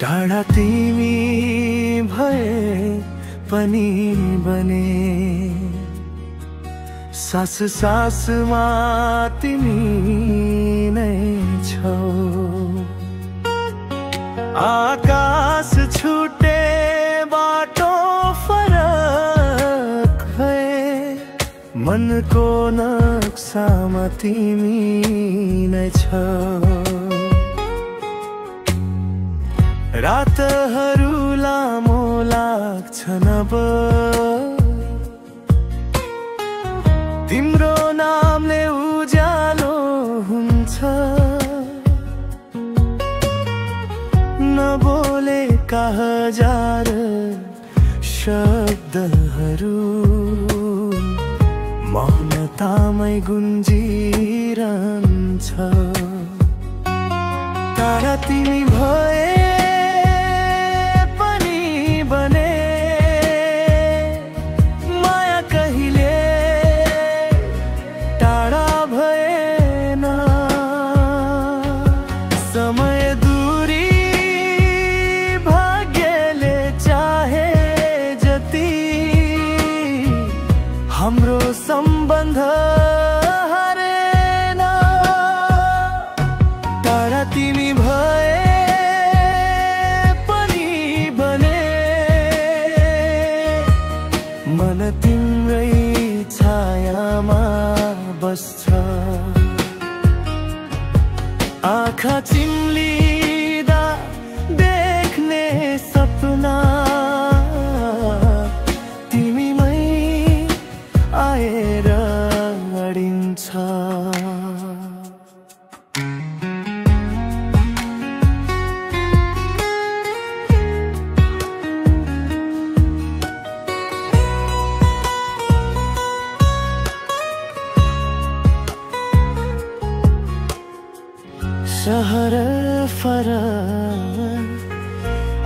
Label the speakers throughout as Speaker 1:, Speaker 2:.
Speaker 1: टाढा तिमी भए पनि बने, सास सासमा तिमी नै छौ। आकाश छुटे बाटो फरक भए, मनको नक्सामा तिमी नै छौ। रातहरू लामो लाग्छन् अब तिम्रो नामले उज्यालो हुन्छ। नबोलेका हजार शब्दहरू मौनतामै गुन्जिरहन्छ। टाढा तिमी भए हाम्रो सम्बन्ध हरेन। टाढा तिमी भए पनि बने, मन तिम्रै छायामा बस्छ। आँखा चिम्लिँदा देख्ने सपना आएर अडिन्छ। शहर फरक,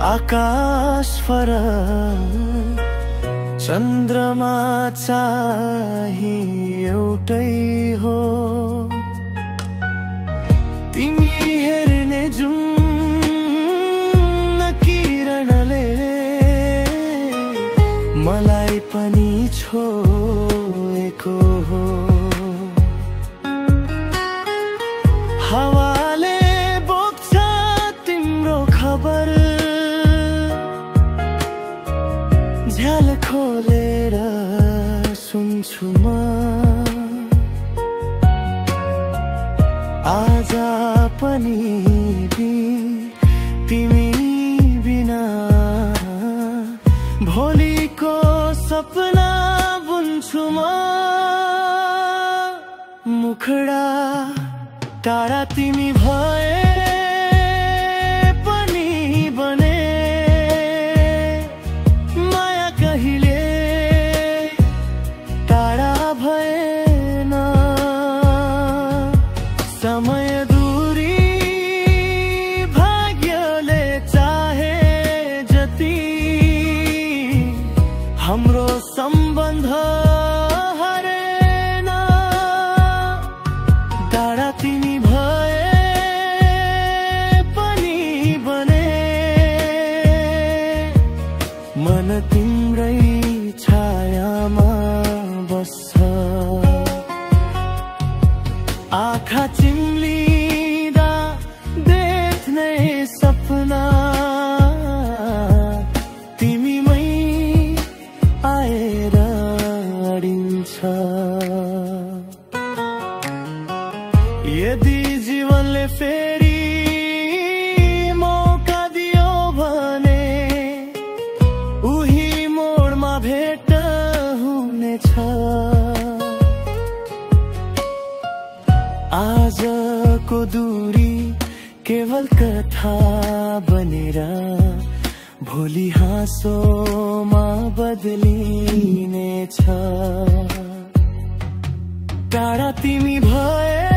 Speaker 1: आकाश फरक, चन्द्रमा चाहिँ एउटै हो। तिमी हेर्ने जुन किरणले मलाई पनि छोएको हो। हावाले बोक्छ तिम्रो खबर, झ्याल खोलेर सुन्छु म। आज पनि तिमी बिना भोलिको सपना बुन्छु म। मुखडा टाढा तिमी भए पनि बने, माया कहिले टाढा भएन। समय दूरी भाग्यले चाहे जति, हाम्रो सम्बन्ध हरेन। टाढा तिमी भए पनि बने, मन तिम्रै छायामा बस्छ। आँखा चिम्लिँदा देख्ने सपना तिमीमै आएर अडिन्छ। यदि जीवनले फेरि मौका दियो भने उही मोडमा भेट हुनेछ। आजको दूरी केवल कथा बनेर भोलि हाँसोमा बदलिनेछ। टाढा तिमी भए